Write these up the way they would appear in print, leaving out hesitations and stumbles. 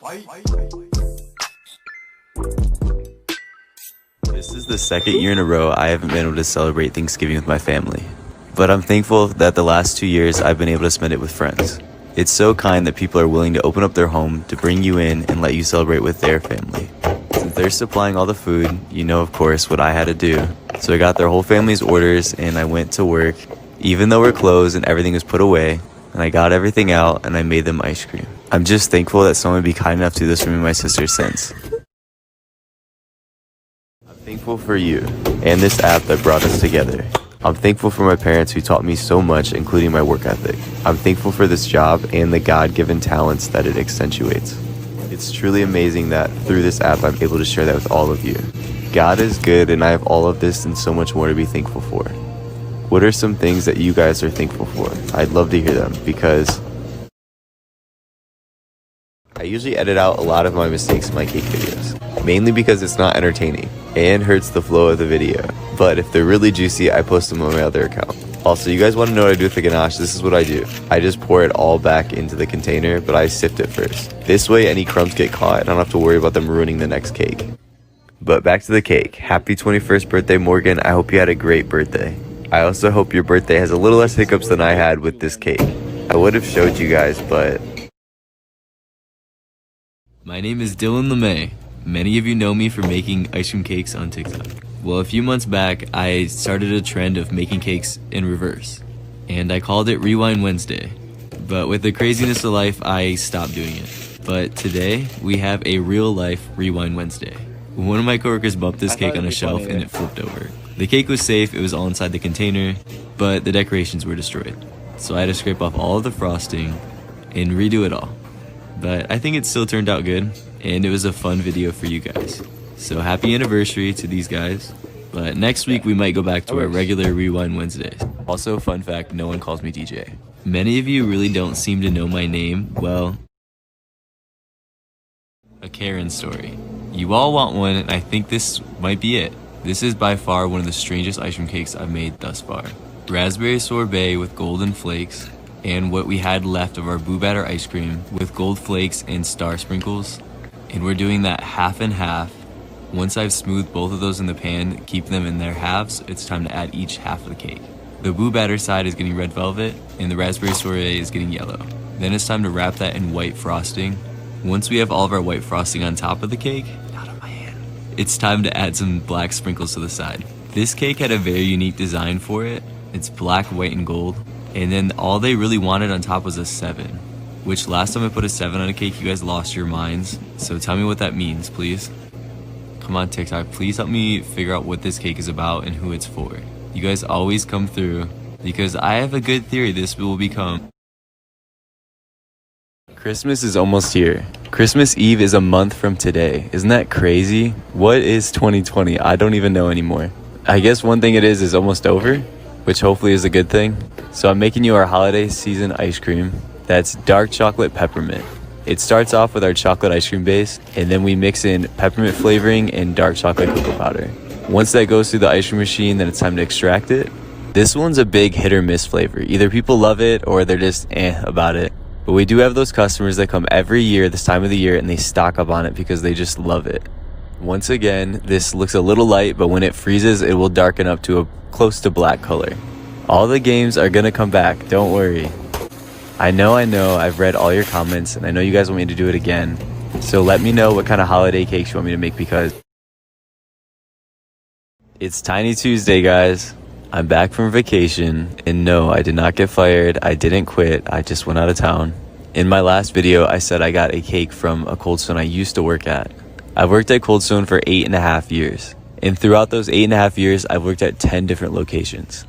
This is the second year in a row I haven't been able to celebrate Thanksgiving with my family. But I'm thankful that the last 2 years I've been able to spend it with friends. It's so kind that people are willing to open up their home to bring you in and let you celebrate with their family. Since they're supplying all the food, you know of course what I had to do. So I got their whole family's orders and I went to work, even though we're closed and everything was put away, and I got everything out and I made them ice cream. I'm just thankful that someone would be kind enough to do this for me and my sister since. I'm thankful for you and this app that brought us together. I'm thankful for my parents who taught me so much, including my work ethic. I'm thankful for this job and the God-given talents that it accentuates. It's truly amazing that through this app I'm able to share that with all of you. God is good and I have all of this and so much more to be thankful for. What are some things that you guys are thankful for? I'd love to hear them because I usually edit out a lot of my mistakes in my cake videos, mainly because it's not entertaining and hurts the flow of the video. But if they're really juicy, I post them on my other account. Also, you guys want to know what I do with the ganache? This is what I do. I just pour it all back into the container, but I sift it first. This way, any crumbs get caught and I don't have to worry about them ruining the next cake. But back to the cake. Happy 21st birthday, Morgan. I hope you had a great birthday. I also hope your birthday has a little less hiccups than I had with this cake. I would have showed you guys, but... My name is Dylan LeMay. Many of you know me for making ice cream cakes on TikTok. Well, a few months back, I started a trend of making cakes in reverse, and I called it Rewind Wednesday. But with the craziness of life, I stopped doing it. But today, we have a real-life Rewind Wednesday. One of my coworkers bumped this cake on a shelf and it flipped over. The cake was safe, it was all inside the container, but the decorations were destroyed. So I had to scrape off all of the frosting and redo it all. But I think it still turned out good, and it was a fun video for you guys. So happy anniversary to these guys. But next week we might go back to our regular Rewind Wednesdays. Also, fun fact, no one calls me DJ. Many of you really don't seem to know my name. Well, a Karen story. You all want one, and I think this might be it. This is by far one of the strangest ice cream cakes I've made thus far. Raspberry sorbet with golden flakes, and what we had left of our Boo Batter ice cream with gold flakes and star sprinkles. And we're doing that half and half. Once I've smoothed both of those in the pan, keep them in their halves, it's time to add each half of the cake. The Boo Batter side is getting red velvet, and the raspberry sorbet is getting yellow. Then it's time to wrap that in white frosting. Once we have all of our white frosting on top of the cake, out of my hand, it's time to add some black sprinkles to the side. This cake had a very unique design for it. It's black, white, and gold. And then all they really wanted on top was a 7, which last time I put a 7 on a cake, you guys lost your minds. So tell me what that means, please. Come on, TikTok, please help me figure out what this cake is about and who it's for. You guys always come through because I have a good theory this will become. Christmas is almost here. Christmas Eve is a month from today. Isn't that crazy? What is 2020? I don't even know anymore. I guess one thing it is almost over, which hopefully is a good thing. So I'm making you our holiday season ice cream. That's dark chocolate peppermint. It starts off with our chocolate ice cream base, and then we mix in peppermint flavoring and dark chocolate cocoa powder. Once that goes through the ice cream machine, then it's time to extract it. This one's a big hit or miss flavor. Either people love it or they're just about it. But we do have those customers that come every year this time of the year and they stock up on it because they just love it. Once again, this looks a little light, but when it freezes, it will darken up to a close to black color. All the games are gonna come back, don't worry. I know, I've read all your comments and I know you guys want me to do it again. So let me know what kind of holiday cakes you want me to make because it's Tiny Tuesday, guys. I'm back from vacation, and no, I did not get fired. I didn't quit. I just went out of town. In my last video, I said I got a cake from a Cold Stone I used to work at. I've worked at Cold Stone for 8.5 years. And throughout those 8.5 years, I've worked at 10 different locations.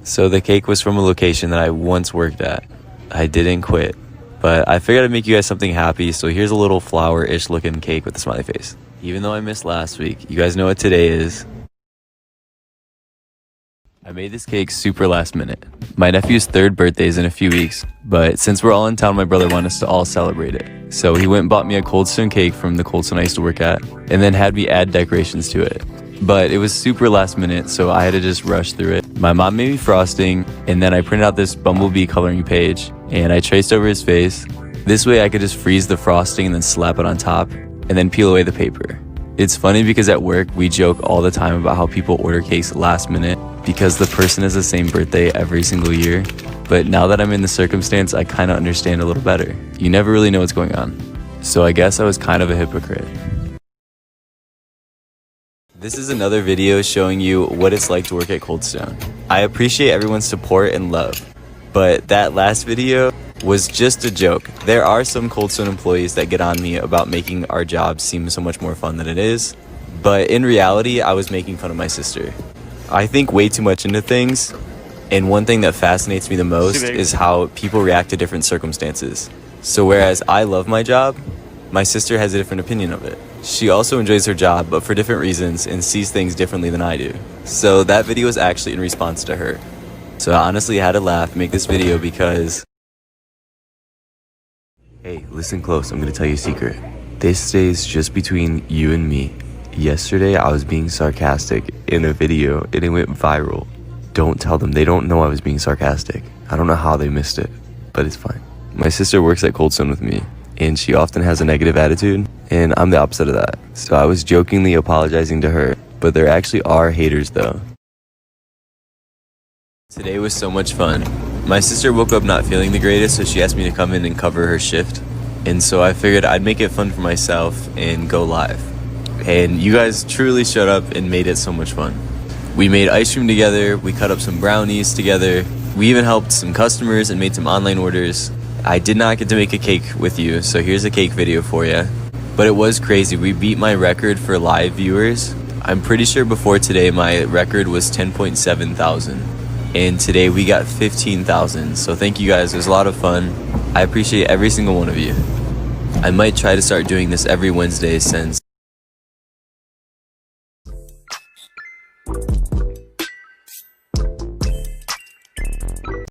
So the cake was from a location that I once worked at. I didn't quit. But I figured I'd make you guys something happy, so here's a little flower-ish looking cake with a smiley face. Even though I missed last week, you guys know what today is. I made this cake super last minute. My nephew's 3rd birthday is in a few weeks, but since we're all in town, my brother wanted us to all celebrate it. So he went and bought me a Cold Stone cake from the Cold Stone I used to work at, and then had me add decorations to it. But it was super last minute, so I had to just rush through it. My mom made me frosting, and then I printed out this bumblebee coloring page, and I traced over his face. This way I could just freeze the frosting and then slap it on top and then peel away the paper. It's funny because at work we joke all the time about how people order cakes last minute because the person has the same birthday every single year. But now that I'm in the circumstance, I kind of understand a little better. You never really know what's going on. So I guess I was kind of a hypocrite. This is another video showing you what it's like to work at Cold Stone. I appreciate everyone's support and love, but that last video was just a joke. There are some Cold Stone employees that get on me about making our job seem so much more fun than it is, but in reality, I was making fun of my sister. I think way too much into things, and one thing that fascinates me the most is how people react to different circumstances. So whereas I love my job, my sister has a different opinion of it. She also enjoys her job, but for different reasons, and sees things differently than I do. So that video was actually in response to her. So I honestly had to laugh, make this video because... Hey, listen close, I'm gonna tell you a secret. This stays just between you and me. Yesterday, I was being sarcastic in a video, and it went viral. Don't tell them, they don't know I was being sarcastic. I don't know how they missed it, but it's fine. My sister works at Cold Stone with me, and she often has a negative attitude, and I'm the opposite of that. So I was jokingly apologizing to her, but there actually are haters though. Today was so much fun. My sister woke up not feeling the greatest, so she asked me to come in and cover her shift. And so I figured I'd make it fun for myself and go live. And you guys truly showed up and made it so much fun. We made ice cream together, we cut up some brownies together, we even helped some customers and made some online orders. I did not get to make a cake with you, so here's a cake video for you. But it was crazy, we beat my record for live viewers. I'm pretty sure before today my record was 10.7 thousand. And today we got 15,000. So thank you guys, it was a lot of fun. I appreciate every single one of you. I might try to start doing this every Wednesday since